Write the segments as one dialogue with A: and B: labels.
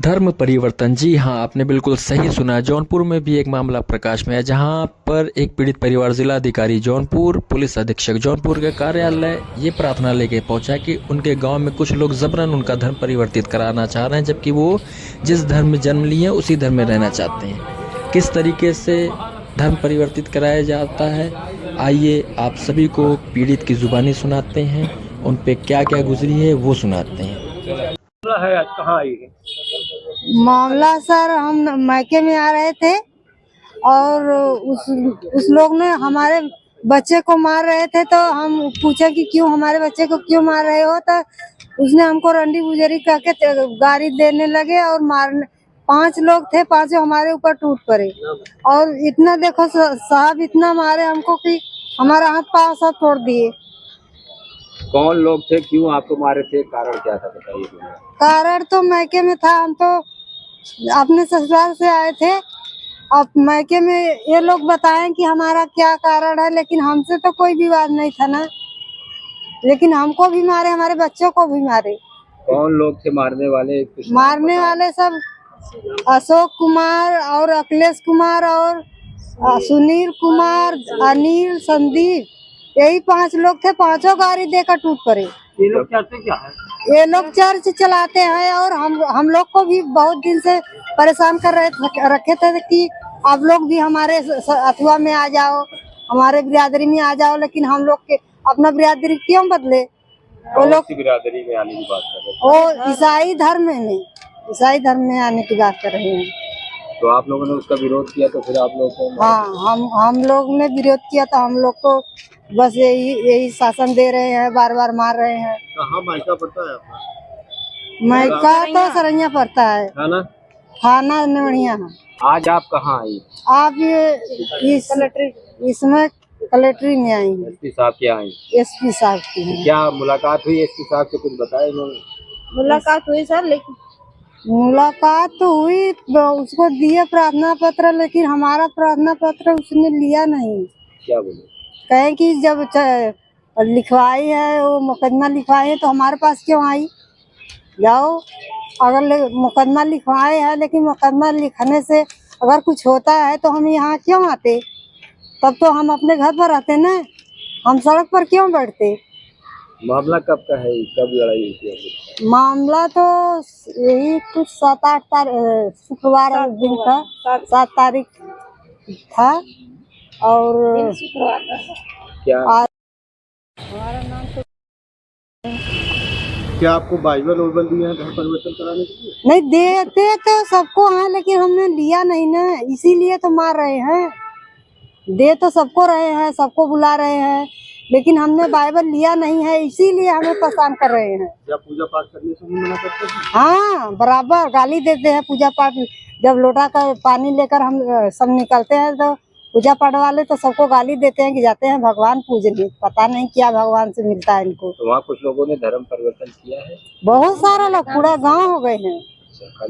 A: धर्म परिवर्तन। जी हाँ, आपने बिल्कुल सही सुना। जौनपुर में भी एक मामला प्रकाश में है, जहां पर एक पीड़ित परिवार जिलाधिकारी जौनपुर, पुलिस अधीक्षक जौनपुर के कार्यालय ये प्रार्थना लेके पहुंचा कि उनके गांव में कुछ लोग जबरन उनका धर्म परिवर्तित कराना चाह रहे हैं, जबकि वो जिस धर्म में जन्म लिए उसी धर्म में रहना चाहते हैं। किस तरीके से धर्म परिवर्तित कराया जाता है, आइए आप सभी को पीड़ित की जुबानी सुनाते हैं, उन पे क्या क्या गुजरी है वो सुनाते हैं।
B: है आज कहाँ आई है?
C: मामला सर, हम मायके में आ रहे थे और उस लोग ने हमारे बच्चे को मार रहे थे, तो हम पूछे कि क्यों हमारे बच्चे को क्यों मार रहे हो, तो उसने हमको रंडी बुजरी करके गाड़ी देने लगे और मारने। 5 लोग थे, 5 हमारे ऊपर टूट पड़े और इतना देखो साहब इतना मारे हमको कि हमारा हाथ पाँव सब तोड़ दिए।
B: कौन लोग थे, क्यों आपको मारे थे, कारण क्या था बताइए।
C: कारण तो मायके में था, हम तो अपने ससुराल से आए थे। अब मायके में ये लोग बताएं कि हमारा क्या कारण है, लेकिन हमसे तो कोई विवाद नहीं था ना। लेकिन हमको भी मारे, हमारे बच्चों को भी मारे।
B: कौन लोग थे मारने वाले?
C: मारने वाले सब अशोक कुमार और अखिलेश कुमार और सुनील कुमार, अनिल, संदीप, यही 5 लोग थे। 5 गाड़ी देकर टूट पड़े।
B: ये लोग करते क्या है?
C: ये लोग चर्च चलाते हैं और हम लोग को भी बहुत दिन से परेशान कर रखे थे कि आप लोग भी हमारे अथवा में आ जाओ, हमारे बिरादरी में आ जाओ, लेकिन हम लोग के अपना बिरादरी क्यों बदले? वो लोग
B: बिरादरी में आने की बात कर रहे हैं।
C: वो ईसाई धर्म में आने की बात कर रहे हैं।
B: तो आप लोगों ने उसका विरोध किया, तो फिर आप लोग को?
C: हाँ, हम लोग ने विरोध किया तो हम लोग को बस यही शासन दे रहे हैं, बार बार मार रहे हैं।
B: कहाँ मायका पड़ता है आपका?
C: मायका तो सरैया पड़ता है, थाना नेवढ़िया है।
B: आज आप कहाँ आई?
C: आप इसमें कलेक्ट्री में आई हैं।
B: एसपी साहब के आई?
C: एसपी साहब की हैं।
B: क्या मुलाकात हुई एसपी साहब से, कुछ बताया इन्होंने?
C: मुलाकात हुई सर, लेकिन मुलाकात तो हुई, उसको दिए प्रार्थना पत्र, लेकिन हमारा प्रार्थना पत्र उसने लिया नहीं।
B: क्या बोले?
C: कहें कि जब लिखवाई है, वो मुकदमा लिखवाई है तो हमारे पास क्यों आई? जाओ, अगर मुकदमा लिखवाए है, लेकिन मुकदमा लिखने से अगर कुछ होता है तो हम यहाँ क्यों आते? तब तो हम अपने घर पर रहते ना, हम सड़क पर क्यों बैठते?
B: मामला कब का है, कब लड़ाई हुई थी?
C: मामला तो यही कुछ 7-8 तारीख शुक्रवार दिन था, 7 तारीख था। और
B: क्या
C: हमारा नाम तो
B: क्या आपको बाइबल ओइबल दिया है धर्म परिवर्तन कराने के लिए?
C: नहीं, देते तो सबको हैं, लेकिन हमने लिया नहीं ना, इसीलिए तो मार रहे हैं। दे तो सबको रहे हैं, सबको बुला रहे हैं, लेकिन हमने बाइबल लिया नहीं है, इसीलिए हमें परेशान कर रहे हैं।
B: क्या पूजा पाठ करने से मना करते हैं?
C: हाँ, बराबर गाली देते हैं। पूजा पाठ जब लोटा का पानी लेकर हम सब निकलते हैं तो पूजा पाठ वाले तो सबको गाली देते हैं कि जाते हैं भगवान पूजने, पता नहीं क्या भगवान से मिलता है इनको।
B: तो वहाँ कुछ लोगों ने धर्म परिवर्तन किया है?
C: बहुत सारा लोग, पूरा गांव हो गए हैं।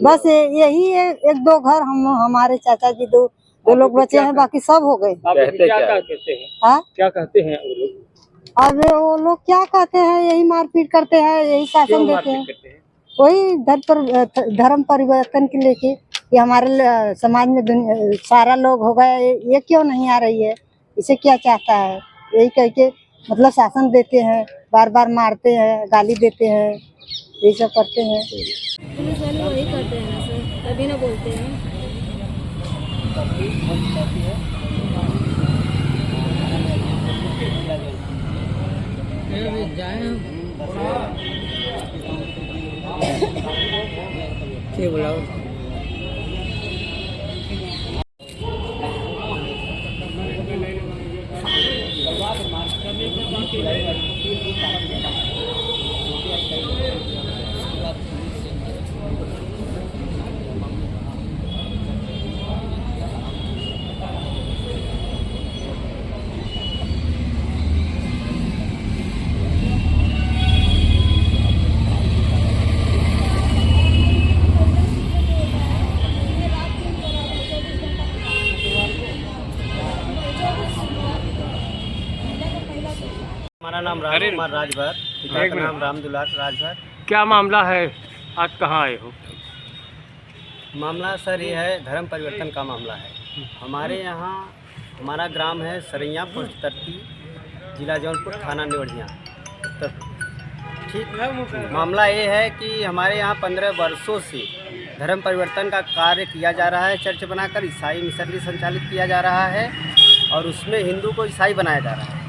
C: बस यही 1-2 घर हमारे चाचा जी दो लोग बचे हैं, बाकी सब हो गए।
B: क्या कहते हैं?
C: हाँ,
B: क्या कहते हैं वो लोग?
C: अब वो लोग क्या कहते हैं, यही मारपीट करते हैं, यही शासन देते हैं। वही धर्म परिवर्तन के लेके कि हमारे समाज में सारा लोग हो गए, ये क्यों नहीं आ रही है, इसे क्या चाहता है, यही कह के मतलब शासन देते हैं, बार बार मारते हैं, गाली देते हैं, यही सब करते हैं।
D: पुलिस वाले वही करते हैं ना सर, तभी ना बोलते हैं।
E: क्या बुलाओ?
F: हमारा नाम राजकुमार राजभर, पिता का नाम रामदुलार राजभर।
B: क्या मामला है, आज कहाँ आए हो?
F: मामला सर ये है, धर्म परिवर्तन का मामला है। हमारे यहाँ हमारा ग्राम है सरैया, पोस्ट तरती, जिला जौनपुर, थाना नेवढ़िया, उत्तर प्रदेश। ठीक, मामला ये है कि हमारे यहाँ 15 वर्षों से धर्म परिवर्तन का कार्य किया जा रहा है। चर्च बनाकर ईसाई मिशनरी संचालित किया जा रहा है और उसमें हिंदू को ईसाई बनाया जा रहा है।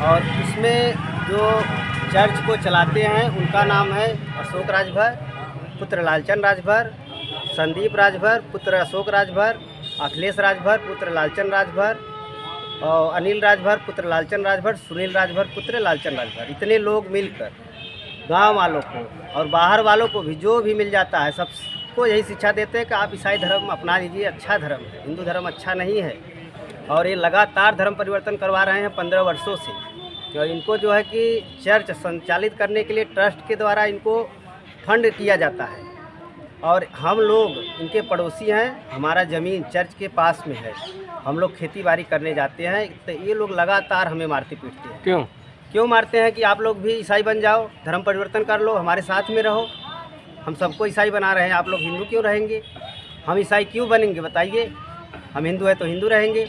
F: और उसमें जो चर्च को चलाते हैं उनका नाम है अशोक राजभर, पुत्र लालचंद राजभर, संदीप राजभर, पुत्र अशोक राजभर, अखिलेश राजभर, पुत्र लालचंद राजभर, और अनिल राजभर, पुत्र लालचंद राजभर, सुनील राजभर, पुत्र लालचंद राजभर। इतने लोग मिलकर गांव वालों को और बाहर वालों को भी जो भी मिल जाता है सबको यही शिक्षा देते हैं कि आप ईसाई धर्म अपना लीजिए, अच्छा धर्म है, हिंदू धर्म अच्छा नहीं है। और ये लगातार धर्म परिवर्तन करवा रहे हैं 15 वर्षों से। तो इनको जो है कि चर्च संचालित करने के लिए ट्रस्ट के द्वारा इनको फंड किया जाता है और हम लोग इनके पड़ोसी हैं। हमारा ज़मीन चर्च के पास में है, हम लोग खेती बाड़ी करने जाते हैं तो ये लोग लगातार हमें मारते पीटते हैं। क्यों मारते हैं कि आप लोग भी ईसाई बन जाओ, धर्म परिवर्तन कर लो, हमारे साथ में रहो। हम सबको ईसाई बना रहे हैं, आप लोग हिंदू क्यों रहेंगे? हम ईसाई क्यों बनेंगे बताइए? हम हिंदू हैं तो हिंदू रहेंगे।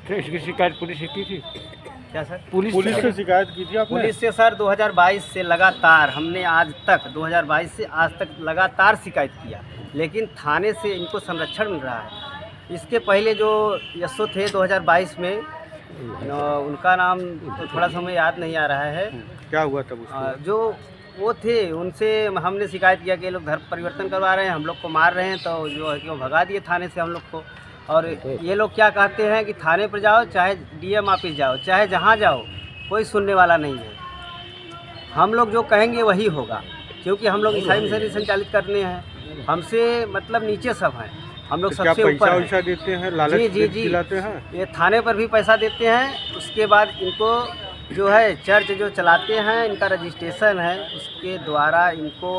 G: तो इसकी शिकायत पुलिस से की थी?
F: क्या सर?
G: पुलिस से शिकायत की थी आपने?
F: पुलिस से सर 2022 से लगातार हमने आज तक 2022 से आज तक लगातार शिकायत किया, लेकिन थाने से इनको संरक्षण मिल रहा है। इसके पहले जो यशो थे 2022 में, उनका नाम तो थोड़ा समय याद नहीं आ रहा है।
G: क्या हुआ तब उसको?
F: जो वो थे उनसे हमने शिकायत किया कि ये लोग धर्म परिवर्तन करवा रहे हैं, हम लोग को मार रहे हैं, तो जो है कि वो भगा दिए थाने से हम लोग को। और ये लोग क्या कहते हैं कि थाने पर जाओ, चाहे डीएम ऑफिस जाओ, चाहे जहाँ जाओ, कोई सुनने वाला नहीं है। हम लोग जो कहेंगे वही होगा, क्योंकि हम लोग ईसाई मिशनरी संचालित करने हैं, हमसे मतलब नीचे सब हैं, हम लोग सबसे ऊपर हैं।
G: पैसा देते हैं, लालच दिलाते हैं।
F: ये थाने पर भी पैसा देते हैं। उसके बाद इनको जो है चर्च जो चलाते हैं, इनका रजिस्ट्रेशन है, उसके द्वारा इनको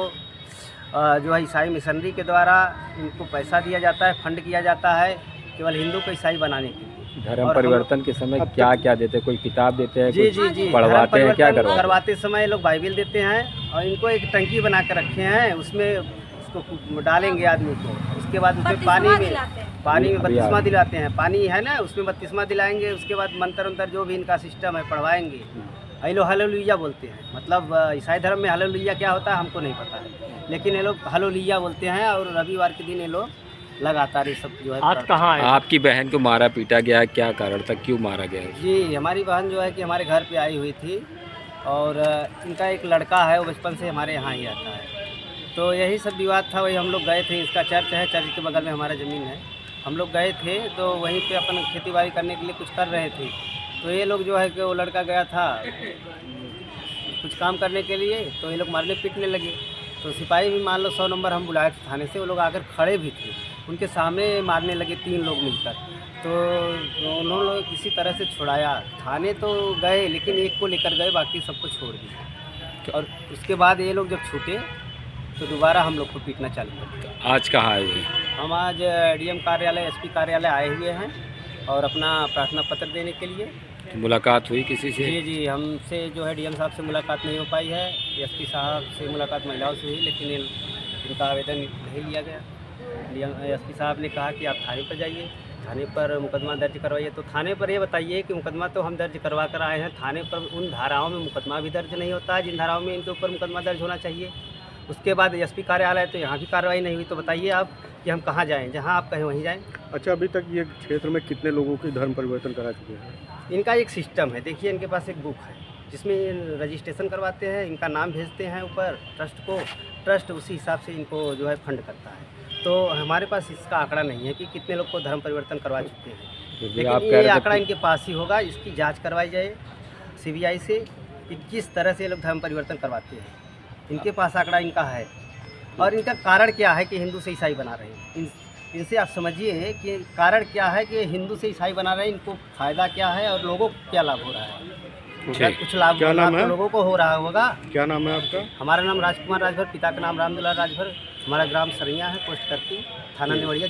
F: जो है ईसाई मिशनरी के द्वारा इनको पैसा दिया जाता है, फंड किया जाता है केवल हिंदू को ईसाई बनाने के लिए।
B: धर्म परिवर्तन के समय क्या क्या देते हैं? कोई किताब देते हैं?
F: जी जी जी,
B: पढ़वाते हैं? क्या
F: करवाते समय लोग बाइबिल देते हैं और इनको एक टंकी बना कर रखे हैं, उसमें उसको डालेंगे आदमी को, उसके बाद उसमें पानी में बत्तीसवां दिलाते हैं। पानी है ना, उसमें बत्तीसवां दिलाएंगे, उसके बाद मंत्र अंतर जो भी इनका सिस्टम है पढ़वाएंगे। ये लोग हालेलुया बोलते हैं, मतलब ईसाई धर्म में हालेलुया क्या होता है हमको नहीं पता है, लेकिन ये लोग हालेलुया बोलते हैं। और रविवार के दिन ये लोग लगातार ये सब जो है।
G: आज कहाँ है?
B: आपकी बहन को मारा पीटा गया, क्या कारण था, क्यों मारा गया?
F: जी, हमारी बहन जो है कि हमारे घर पे आई हुई थी और इनका एक लड़का है, वो बचपन से हमारे यहाँ ही आता है, तो यही सब विवाद था। वही हम लोग गए थे, इसका चर्च है, चर्च के बगल में हमारा ज़मीन है, हम लोग गए थे तो वहीं पे अपन खेती बाड़ी करने के लिए कुछ कर रहे थे। तो ये लोग जो है कि वो लड़का गया था कुछ काम करने के लिए, तो ये लोग मारने पीटने लगे। तो सिपाही भी मान लो 100 नंबर हम बुलाए थे थाने से, वो लोग आकर खड़े भी थे, उनके सामने मारने लगे 3 लोग मिलकर। तो उन्होंने लोग किसी तरह से छुड़ाया, थाने तो गए लेकिन एक को लेकर गए, बाकी सबको छोड़ दिया। और उसके बाद ये लोग जब छूटे तो दोबारा हम लोग को पीटना चालू कर दिया।
B: आज कहाँ आए हुए?
F: हम आज डीएम कार्यालय, एसपी कार्यालय आए हुए हैं और अपना प्रार्थना पत्र देने के लिए।
B: मुलाकात हुई किसी से?
F: जी जी, हमसे जो है डीएम साहब से मुलाकात नहीं हो पाई है, एसपी साहब से मुलाकात महिलाओं से हुई, लेकिन इनका आवेदन नहीं लिया गया। डीएम एसपी साहब ने कहा कि आप थाने पर जाइए, थाने पर मुकदमा दर्ज करवाइए। तो थाने पर ये बताइए कि मुकदमा तो हम दर्ज करवा कर आए हैं, थाने पर उन धाराओं में मुकदमा भी दर्ज नहीं होता है जिन धाराओं में इनके ऊपर मुकदमा दर्ज होना चाहिए। उसके बाद एसपी कार्यालय, तो यहाँ भी कार्रवाई नहीं हुई। तो बताइए आप कि हम कहाँ जाएं? जहाँ आप कहें वहीं जाएं।
G: अच्छा, अभी तक ये क्षेत्र में कितने लोगों के धर्म परिवर्तन करा चुके हैं?
F: इनका एक सिस्टम है, देखिए इनके पास एक बुक है जिसमें रजिस्ट्रेशन करवाते हैं, इनका नाम भेजते हैं ऊपर ट्रस्ट को, ट्रस्ट उसी हिसाब से इनको जो है फंड करता है। तो हमारे पास इसका आंकड़ा नहीं है कि कितने लोग को धर्म परिवर्तन करवा चुके हैं, लेकिन ये आंकड़ा इनके पास ही होगा। इसकी जाँच करवाई जाए CBI से कि किस तरह से ये लोग धर्म परिवर्तन करवाते हैं, इनके पास आंकड़ा इनका है। और इनका कारण क्या है कि हिंदू से ईसाई बना रहे हैं, इनसे आप समझिए कि कारण क्या है कि हिंदू से ईसाई बना रहे हैं, इनको फ़ायदा क्या है और लोगों को क्या लाभ हो रहा है। कुछ लाभ
G: क्या नाम है?
F: तो लोगों को हो रहा होगा।
G: क्या नाम है आपका?
F: हमारा नाम राजकुमार राजभर, पिता का नाम रामदुलाल राजभर, हमारा ग्राम सरैया है, पोस्ट करती, थाना नेवढ़िया।